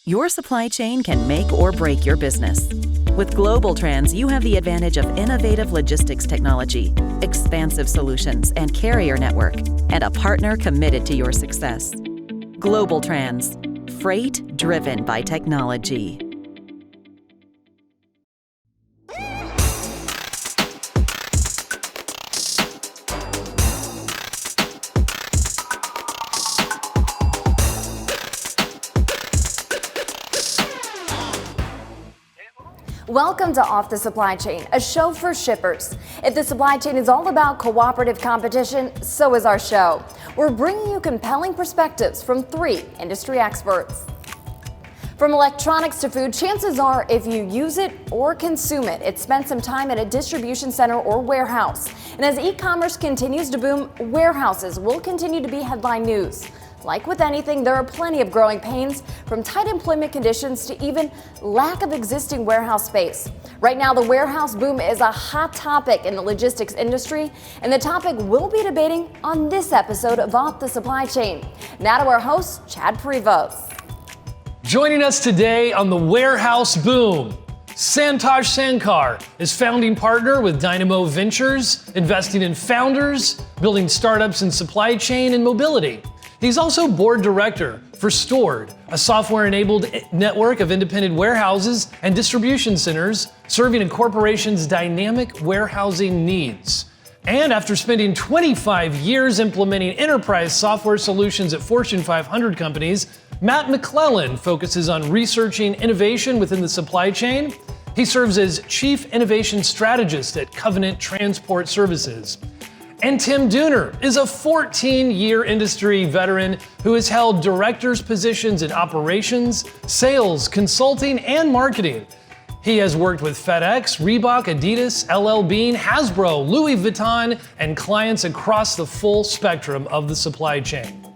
Your supply chain can make or break your business. With Global Trans, you have the advantage of innovative logistics technology, expansive solutions and carrier network, and a partner committed to your success. Global Trans, freight driven by technology. Welcome to Off the Supply Chain, a show for shippers. If the supply chain is all about cooperative competition, so is our show. We're bringing you compelling perspectives from 3 industry experts. From electronics to food, chances are if you use it or consume it, it spent some time at a distribution center or warehouse. And as e-commerce continues to boom, warehouses will continue to be headline news. Like with anything, there are plenty of growing pains, from tight employment conditions to even lack of existing warehouse space. Right now, the warehouse boom is a hot topic in the logistics industry, and the topic we'll be debating on this episode of Off the Supply Chain. Now to our host, Chad Prevost. Joining us today on the warehouse boom, Santosh Sankar is founding partner with Dynamo Ventures, investing in founders, building startups in supply chain and mobility. He's also board director for Stored, a software-enabled network of independent warehouses and distribution centers serving a corporation's dynamic warehousing needs. And after spending 25 years implementing enterprise software solutions at Fortune 500 companies, Matt McClellan focuses on researching innovation within the supply chain. He serves as Chief Innovation Strategist at Covenant Transport Services. And Tim Dooner is a 14-year industry veteran who has held director's positions in operations, sales, consulting, and marketing. He has worked with FedEx, Reebok, Adidas, LL Bean, Hasbro, Louis Vuitton, and clients across the full spectrum of the supply chain.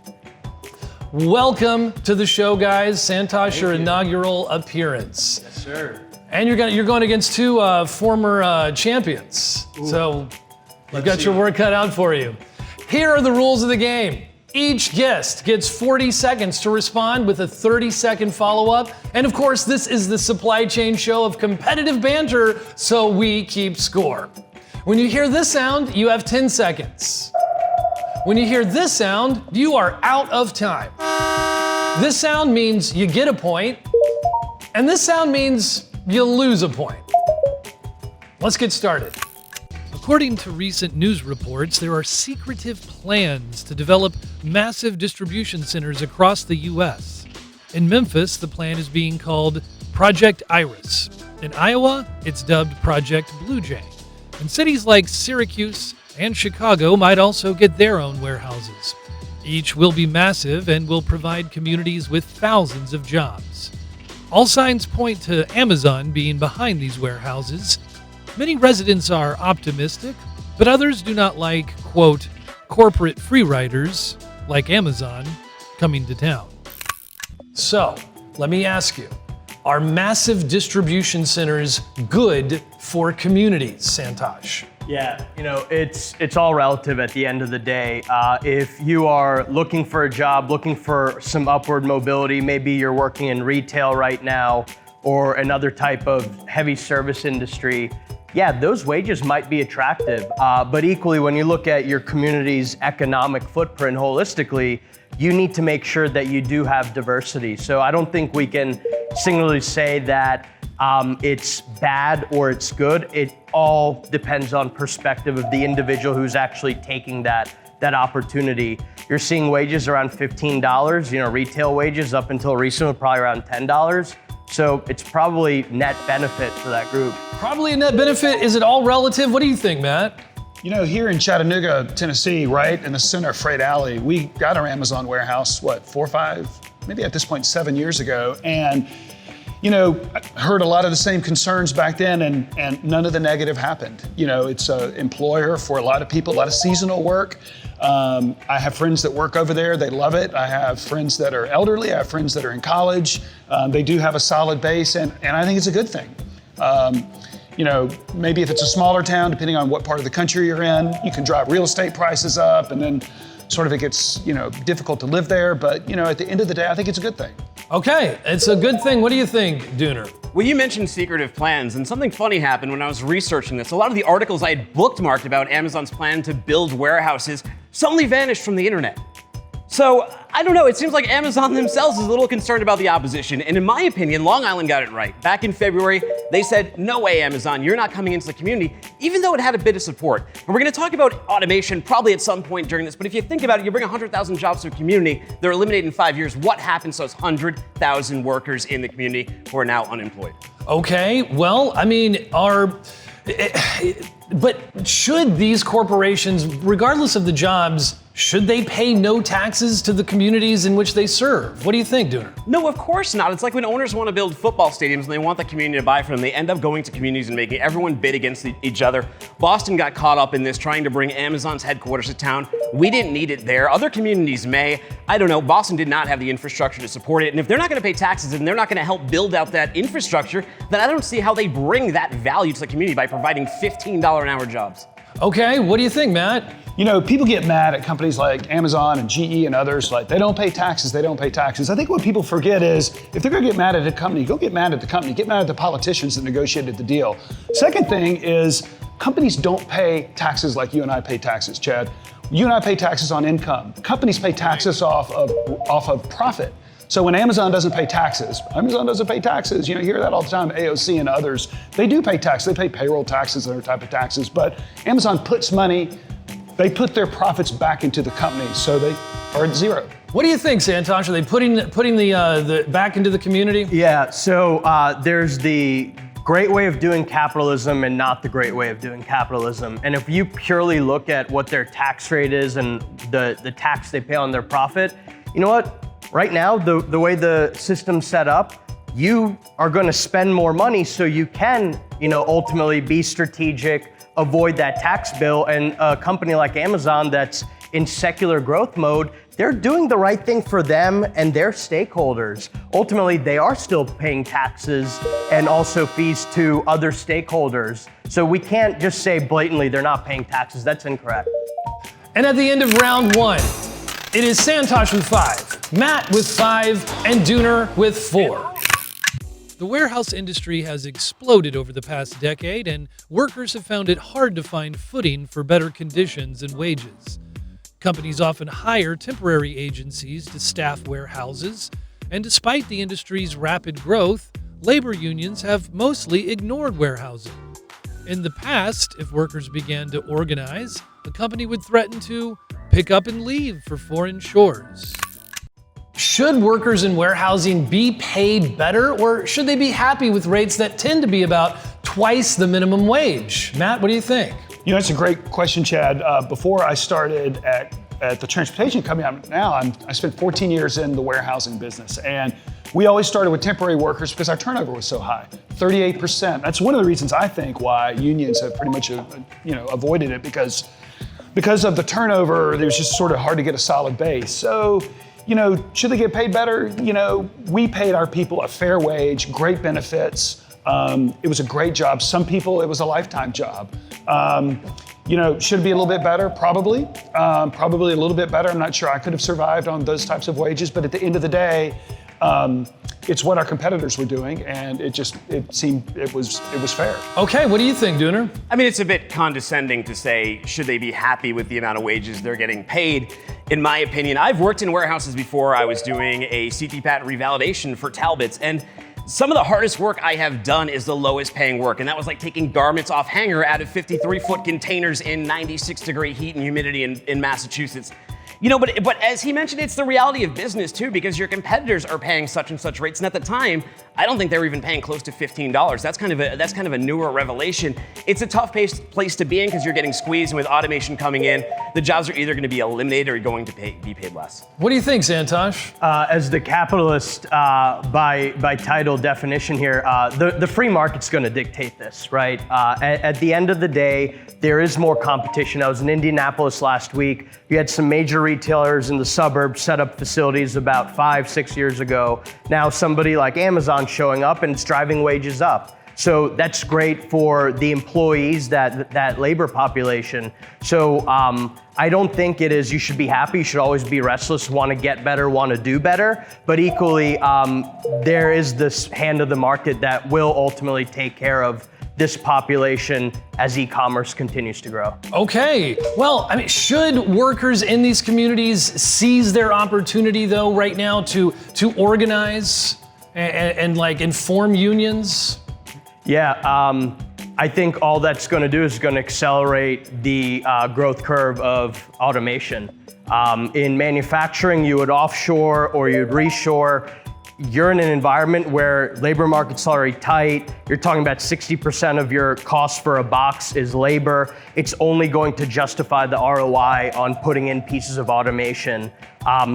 Welcome to the show, guys. Santosh, your inaugural appearance. Yes, sir. And you're going against 2 former champions. Ooh. So you've got your work cut out for you. Here are the rules of the game. Each guest gets 40 seconds to respond with a 30-second follow-up. And of course, this is the supply chain show of competitive banter, so we keep score. When you hear this sound, you have 10 seconds. When you hear this sound, you are out of time. This sound means you get a point, and this sound means you lose a point. Let's get started. According to recent news reports, there are secretive plans to develop massive distribution centers across the U.S. In Memphis, the plan is being called Project Iris. In Iowa, it's dubbed Project Blue Jay. And cities like Syracuse and Chicago might also get their own warehouses. Each will be massive and will provide communities with thousands of jobs. All signs point to Amazon being behind these warehouses. Many residents are optimistic, but others do not like, quote, corporate free riders like Amazon coming to town. So, let me ask you, are massive distribution centers good for communities, Santosh? Yeah, it's all relative at the end of the day. If you are looking for a job, looking for some upward mobility, maybe you're working in retail right now or another type of heavy service industry, yeah, those wages might be attractive, but equally when you look at your community's economic footprint holistically, you need to make sure that you do have diversity. So I don't think we can singularly say that it's bad or it's good. It all depends on perspective of the individual who's actually taking that opportunity. You're seeing wages around $15, retail wages up until recently probably around $10. So it's probably net benefit for that group. Probably a net benefit. Is it all relative? What do you think, Matt? Here in Chattanooga, Tennessee, right in the center of Freight Alley, we got our Amazon warehouse, 4 or 5, maybe at this point 7 years ago. And, I heard a lot of the same concerns back then and none of the negative happened. It's an employer for a lot of people, a lot of seasonal work. I have friends that work over there. They love it. I have friends that are elderly. I have friends that are in college. They do have a solid base, and I think it's a good thing. Maybe if it's a smaller town, depending on what part of the country you're in, you can drive real estate prices up, and then sort of it gets, difficult to live there. But, at the end of the day, I think it's a good thing. Okay, it's a good thing. What do you think, Dooner? Well, you mentioned secretive plans, and something funny happened when I was researching this. A lot of the articles I had bookmarked about Amazon's plan to build warehouses suddenly vanished from the internet. So, I don't know, it seems like Amazon themselves is a little concerned about the opposition, and in my opinion, Long Island got it right. Back in February, they said, no way, Amazon, you're not coming into the community, even though it had a bit of support. And we're gonna talk about automation probably at some point during this, but if you think about it, you bring 100,000 jobs to a community, they're eliminated in 5 years. What happens to those 100,000 workers in the community who are now unemployed? Okay, well, I mean, but should these corporations, regardless of the jobs, should they pay no taxes to the communities in which they serve? What do you think, Dooner? No, of course not. It's like when owners want to build football stadiums and they want the community to buy from them, they end up going to communities and making everyone bid against each other. Boston got caught up in this, trying to bring Amazon's headquarters to town. We didn't need it there. Other communities may. I don't know. Boston did not have the infrastructure to support it. And if they're not going to pay taxes and they're not going to help build out that infrastructure, then I don't see how they bring that value to the community by providing $15 an hour jobs. Okay, what do you think, Matt? You know, people get mad at companies like Amazon and GE and others, like they don't pay taxes, they don't pay taxes. I think what people forget is if they're gonna get mad at a company, go get mad at the company, get mad at the politicians that negotiated the deal. Second thing is companies don't pay taxes like you and I pay taxes, Chad. You and I pay taxes on income. Companies pay taxes off of profit. So when Amazon doesn't pay taxes, Amazon doesn't pay taxes. You know, you hear that all the time, AOC and others. They do pay taxes. They pay payroll taxes and other type of taxes, but Amazon puts money, they put their profits back into the company, so they are at zero. What do you think, Santosh? Are they putting the back into the community? Yeah, so there's the great way of doing capitalism and not the great way of doing capitalism. And if you purely look at what their tax rate is and the tax they pay on their profit, you know what? Right now, the way the system's set up, you are going to spend more money so you can, ultimately be strategic, avoid that tax bill. And a company like Amazon that's in secular growth mode, they're doing the right thing for them and their stakeholders. Ultimately, they are still paying taxes and also fees to other stakeholders. So we can't just say blatantly they're not paying taxes. That's incorrect. And at the end of round one, it is Santosh with 5, Matt with 5, and Dooner with 4. The warehouse industry has exploded over the past decade, and workers have found it hard to find footing for better conditions and wages. Companies often hire temporary agencies to staff warehouses, and despite the industry's rapid growth, labor unions have mostly ignored warehousing. In the past, if workers began to organize, the company would threaten to pick up and leave for foreign shores. Should workers in warehousing be paid better, or should they be happy with rates that tend to be about twice the minimum wage? Matt, what do you think? You know, it's a great question, Chad. Before I started at the transportation company I'm now, I spent 14 years in the warehousing business, and we always started with temporary workers because our turnover was so high, 38%. That's one of the reasons I think why unions have pretty much, avoided it because of the turnover. It was just sort of hard to get a solid base. So, should they get paid better? We paid our people a fair wage, great benefits. It was a great job. Some people, it was a lifetime job. Should it be a little bbit better? Probably. Probably a little bit better. I'm not sure I could have survived on those types of wages, but at the end of the day, it's what our competitors were doing, and it seemed it was fair. Okay, what do you think, Dooner? I mean, it's a bit condescending to say, should they be happy with the amount of wages they're getting paid? In my opinion, I've worked in warehouses before. I was doing a CT patent revalidation for Talbots, and some of the hardest work I have done is the lowest paying work, and that was like taking garments off hanger out of 53-foot containers in 96-degree heat and humidity in Massachusetts. But as he mentioned, it's the reality of business too, because your competitors are paying such and such rates, and at the time, I don't think they were even paying close to $15. That's kind of a newer revelation. It's a tough place to be in because you're getting squeezed, and with automation coming in, the jobs are either going to be eliminated or you're going to be paid less. What do you think, Santosh? As the capitalist, by title definition here, the free market's going to dictate this, right? At the end of the day, there is more competition. I was in Indianapolis last week. You had some major retailers in the suburbs set up facilities about 5-6 years ago. Now somebody like Amazon showing up and it's driving wages up. So that's great for the employees, that labor population. So I don't think it is you should be happy, you should always be restless, want to get better, want to do better. But equally, there is this hand of the market that will ultimately take care of this population as e-commerce continues to grow. Okay, well, I mean, should workers in these communities seize their opportunity though right now to organize and like inform unions? Yeah, I think all that's going to do is going to accelerate the growth curve of automation. In manufacturing, you would offshore or you'd reshore. You're in an environment where labor market's already tight. You're talking about 60% of your cost for a box is labor. It's only going to justify the ROI on putting in pieces of automation.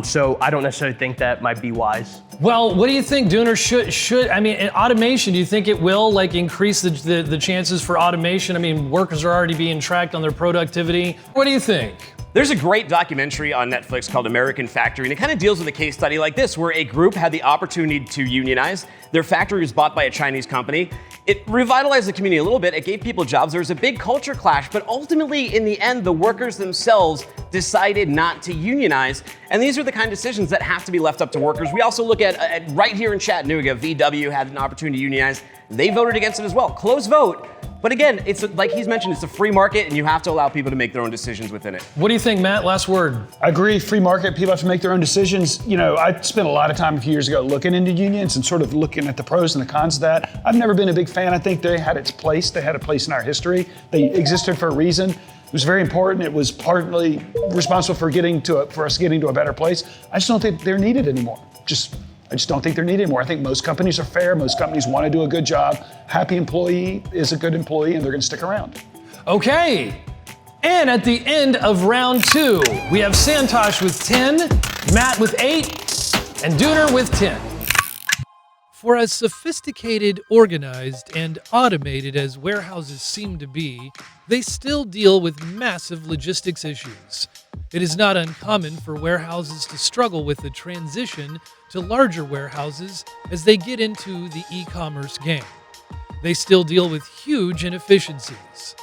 So I don't necessarily think that might be wise. Well, what do you think, Dooner? Should I mean, automation, do you think it will like increase the chances for automation? I mean, workers are already being tracked on their productivity. What do you think? There's a great documentary on Netflix called American Factory, and it kind of deals with a case study like this, where a group had the opportunity to unionize. Their factory was bought by a Chinese company. It revitalized the community a little bit. It gave people jobs. There was a big culture clash, but ultimately, in the end, the workers themselves decided not to unionize. And these are the kind of decisions that have to be left up to workers. We also look at right here in Chattanooga, VW had an opportunity to unionize. They voted against it as well. Close vote. But again, it's like he's mentioned, it's a free market and you have to allow people to make their own decisions within it. What do you think, Matt? Last word. I agree, free market, people have to make their own decisions. You know, I spent a lot of time a few years ago looking into unions and sort of looking at the pros and the cons of that. I've never been a big fan. I think they had its place. They had a place in our history. They existed for a reason. It was very important. It was partly responsible for us getting to a better place. I just don't think they're needed anymore. I just don't think they're needed anymore. I think most companies are fair. Most companies want to do a good job. Happy employee is a good employee and they're going to stick around. Okay. And at the end of round 2, we have Santosh with 10, Matt with 8, and Dooner with 10. For as sophisticated, organized, and automated as warehouses seem to be, they still deal with massive logistics issues. It is not uncommon for warehouses to struggle with the transition to larger warehouses as they get into the e-commerce game. They still deal with huge inefficiencies.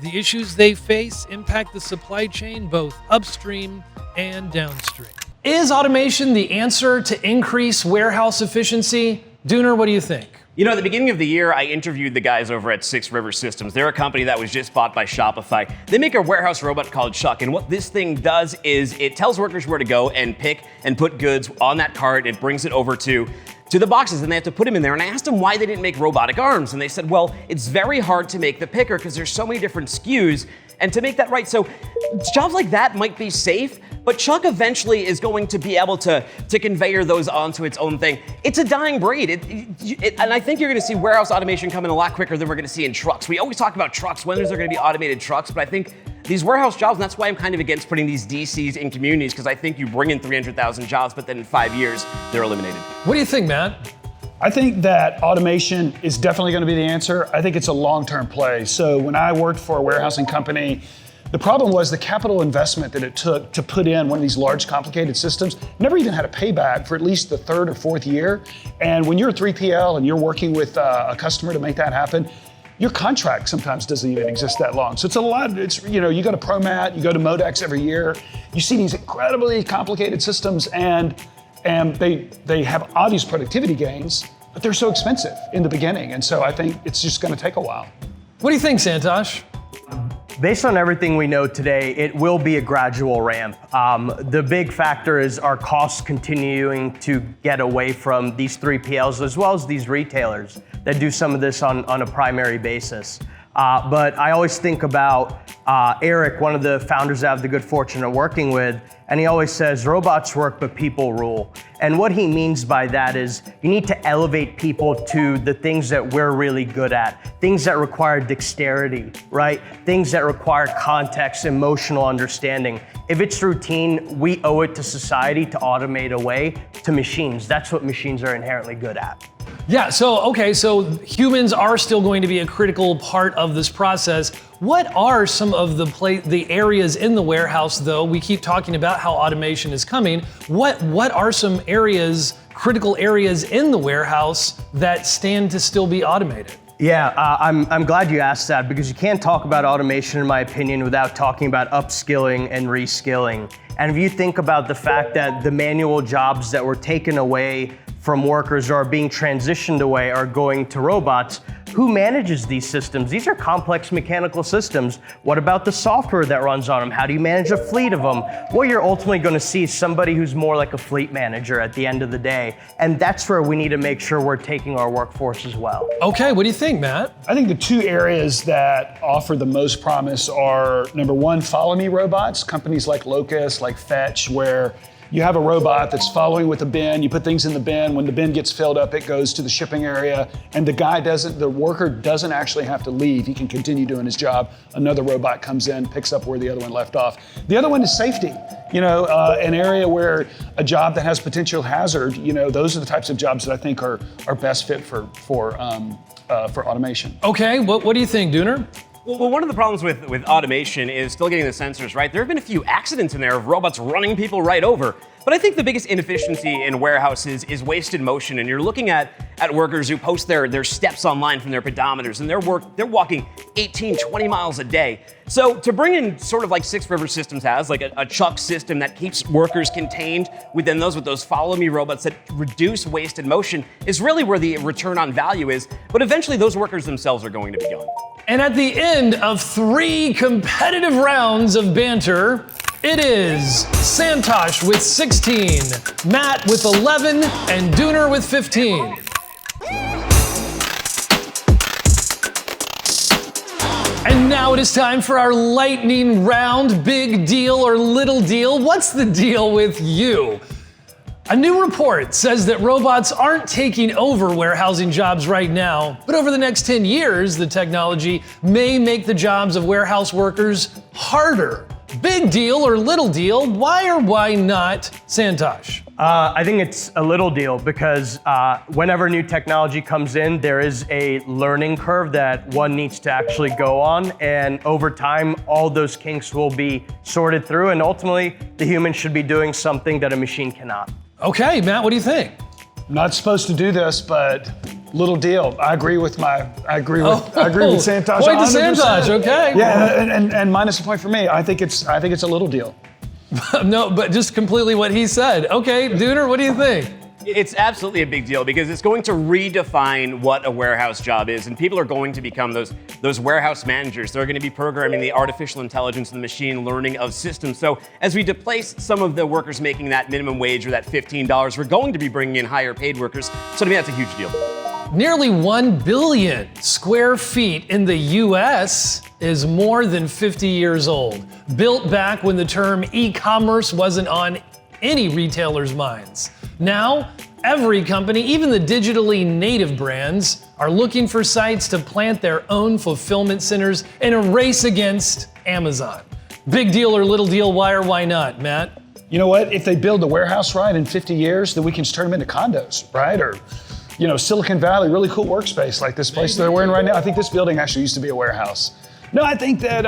The issues they face impact the supply chain both upstream and downstream. Is automation the answer to increase warehouse efficiency? Dooner, what do you think? You know, at the beginning of the year, I interviewed the guys over at 6 River Systems. They're a company that was just bought by Shopify. They make a warehouse robot called Chuck, and what this thing does is it tells workers where to go and pick and put goods on that cart. It brings it over to the boxes, and they have to put them in there. And I asked them why they didn't make robotic arms, and they said, well, it's very hard to make the picker because there's so many different SKUs, and to make that right. So jobs like that might be safe, but Chuck eventually is going to be able to conveyor those onto its own thing. It's a dying breed. And I think you're gonna see warehouse automation coming a lot quicker than we're gonna see in trucks. We always talk about trucks, when is there gonna be automated trucks, but I think these warehouse jobs, and that's why I'm kind of against putting these DCs in communities, because I think you bring in 300,000 jobs, but then in 5 years, they're eliminated. What do you think, Matt? I think that automation is definitely going to be the answer. I think it's a long-term play. So when I worked for a warehousing company, the problem was the capital investment that it took to put in one of these large, complicated systems never even had a payback for at least the 3rd or 4th year. And when you're a 3PL and you're working with a customer to make that happen, your contract sometimes doesn't even exist that long. So it's a lot, you go to ProMat, you go to Modex every year, you see these incredibly complicated systems and they have obvious productivity gains, but they're so expensive in the beginning. And so I think it's just gonna take a while. What do you think, Santosh? Based on everything we know today, it will be a gradual ramp. The big factor is our costs continuing to get away from these 3PLs as well as these retailers that do some of this on a primary basis. But I always think about Eric, one of the founders I have the good fortune of working with, and he always says, robots work, but people rule. And what he means by that is you need to elevate people to the things that we're really good at, things that require dexterity, right? Things that require context, emotional understanding. If it's routine, we owe it to society to automate away to machines. That's what machines are inherently good at. Yeah, so humans are still going to be a critical part of this process. What are some of the areas in the warehouse, though? We keep talking about how automation is coming. What are some areas, critical areas in the warehouse that stand to still be automated? Yeah, I'm glad you asked that because you can't talk about automation, in my opinion, without talking about upskilling and reskilling. And if you think about the fact that the manual jobs that were taken away from workers or are being transitioned away are going to robots, who manages these systems? These are complex mechanical systems. What about the software that runs on them? How do you manage a fleet of them? What you're ultimately going to see is somebody who's more like a fleet manager at the end of the day. And that's where we need to make sure we're taking our workforce as well. Okay, what do you think, Matt? I think the two areas that offer the most promise are, number one, follow me robots, companies like Locust, like Fetch, where you have a robot that's following with a bin, you put things in the bin, when the bin gets filled up, it goes to the shipping area, and the worker doesn't actually have to leave. He can continue doing his job. Another robot comes in, picks up where the other one left off. The other one is safety. An area where a job that has potential hazard, those are the types of jobs that I think are best fit for automation. Okay, what do you think, Dooner? Well, one of the problems with automation is still getting the sensors right. There have been a few accidents in there of robots running people right over. But I think the biggest inefficiency in warehouses is wasted motion. And you're looking at workers who post their steps online from their pedometers, and they're walking 18, 20 miles a day. So to bring in sort of like Six River Systems has, like a chuck system that keeps workers contained within with those follow me robots that reduce wasted motion is really where the return on value is. But eventually those workers themselves are going to be gone. And at the end of 3 competitive rounds of banter, it is Santosh with 16, Matt with 11, and Dooner with 15. And now it is time for our lightning round, big deal or little deal. What's the deal with you? A new report says that robots aren't taking over warehousing jobs right now, but over the next 10 years, the technology may make the jobs of warehouse workers harder. Big deal or little deal? Why or why not, Santosh? I think it's a little deal because whenever new technology comes in, there is a learning curve that one needs to actually go on. And over time, all those kinks will be sorted through. And ultimately, the human should be doing something that a machine cannot. Okay, Matt, what do you think? Not supposed to do this, but little deal. I agree with Santosh. Point to Santosh, okay. Yeah, and minus a point for me. I think it's a little deal. No, but just completely what he said. Okay, Dooner, what do you think? It's absolutely a big deal because it's going to redefine what a warehouse job is, and people are going to become those warehouse managers. They're going to be programming the artificial intelligence and the machine learning of systems. So as we displace some of the workers making that minimum wage or that $15, we're going to be bringing in higher paid workers. So to me, that's a huge deal. Nearly 1 billion square feet in the US is more than 50 years old, built back when the term e-commerce wasn't on any retailer's minds. Now, every company, even the digitally native brands, are looking for sites to plant their own fulfillment centers in a race against Amazon. Big deal or little deal, why or why not, Matt? You know what? If they build the warehouse right in 50 years, then we can turn them into condos, right? Or, Silicon Valley, really cool workspace like this place that we're in right now. I think this building actually used to be a warehouse. No, I think it's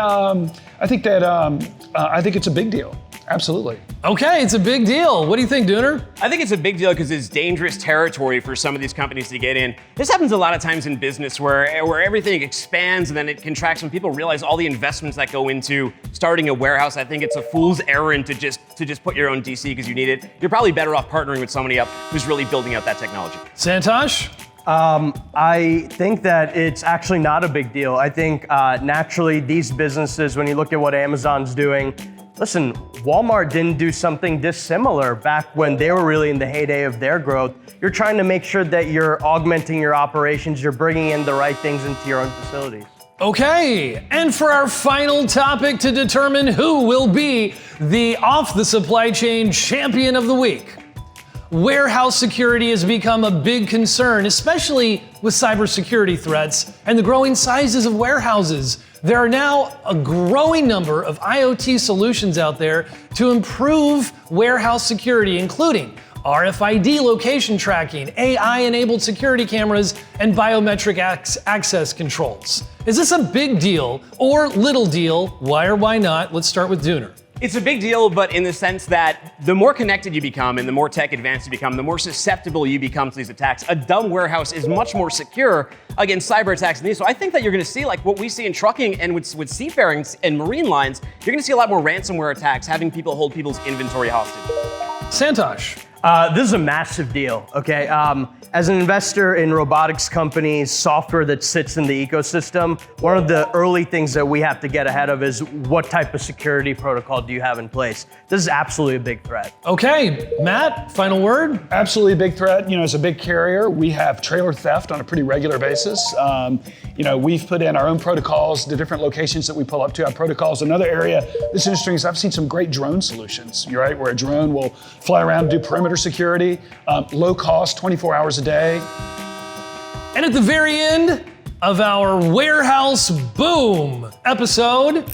a big deal. Absolutely. Okay, it's a big deal. What do you think, Dooner? I think it's a big deal because it's dangerous territory for some of these companies to get in. This happens a lot of times in business where everything expands and then it contracts when people realize all the investments that go into starting a warehouse. I think it's a fool's errand to just put your own DC because you need it. You're probably better off partnering with somebody else who's really building out that technology. Santosh? I think that it's actually not a big deal. I think naturally these businesses, when you look at what Amazon's doing, listen, Walmart didn't do something dissimilar back when they were really in the heyday of their growth. You're trying to make sure that you're augmenting your operations, you're bringing in the right things into your own facilities. Okay, and for our final topic to determine who will be the Off the Supply Chain Champion of the Week. Warehouse security has become a big concern, especially with cybersecurity threats and the growing sizes of warehouses. There are now a growing number of IoT solutions out there to improve warehouse security, including RFID location tracking, AI-enabled security cameras, and biometric access controls. Is this a big deal or little deal? Why or why not? Let's start with Dooner. It's a big deal, but in the sense that the more connected you become and the more tech advanced you become, the more susceptible you become to these attacks. A dumb warehouse is much more secure against cyber attacks than these. So I think that you're gonna see like what we see in trucking and with seafarings and marine lines, you're gonna see a lot more ransomware attacks, having people hold people's inventory hostage. Santosh. This is a massive deal, okay? As an investor in robotics companies, software that sits in the ecosystem, one of the early things that we have to get ahead of is what type of security protocol do you have in place? This is absolutely a big threat. Okay, Matt, final word? Absolutely a big threat. You know, as a big carrier, we have trailer theft on a pretty regular basis. You know, we've put in our own protocols, the different locations that we pull up to have protocols. Another area that's interesting is I've seen some great drone solutions, you're right, where a drone will fly around and do perimeter security, low cost, 24 hours a day. And at the very end of our Warehouse Boom episode,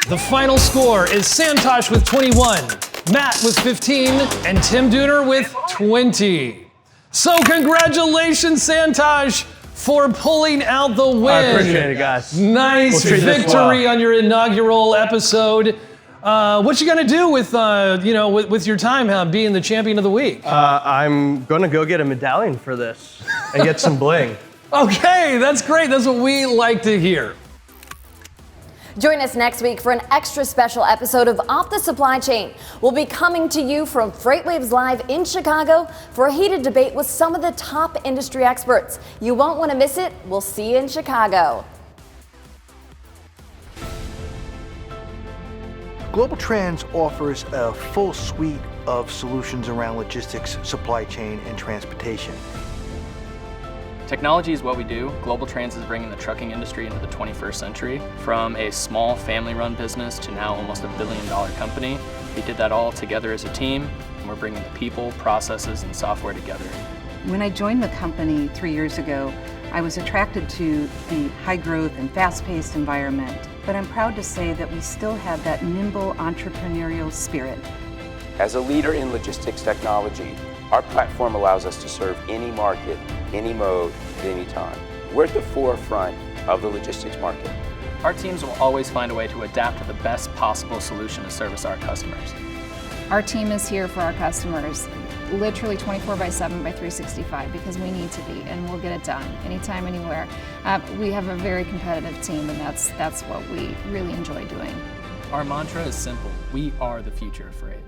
the final score is Santosh with 21, Matt with 15, and Tim Dooner with 20. So congratulations, Santosh, for pulling out the win. I appreciate it, guys. Nice We'll treat this victory well. on your inaugural episode. What you gonna do with with your time being the champion of the week? I'm gonna go get a medallion for this and get some bling. Okay, that's great. That's what we like to hear. Join us next week for an extra special episode of Off the Supply Chain. We'll be coming to you from FreightWaves Live in Chicago for a heated debate with some of the top industry experts. You won't want to miss it. We'll see you in Chicago. Global Trans offers a full suite of solutions around logistics, supply chain, and transportation. Technology is what we do. Global Trans is bringing the trucking industry into the 21st century. From a small family-run business to now almost $1 billion company. We did that all together as a team, and we're bringing the people, processes, and software together. When I joined the company 3 years ago, I was attracted to the high growth and fast-paced environment, but I'm proud to say that we still have that nimble entrepreneurial spirit. As a leader in logistics technology, our platform allows us to serve any market, any mode, at any time. We're at the forefront of the logistics market. Our teams will always find a way to adapt to the best possible solution to service our customers. Our team is here for our customers, literally 24/7 by 365, because we need to be, and we'll get it done anytime, anywhere. We have a very competitive team, and that's what we really enjoy doing. Our mantra is simple: we are the future of freight.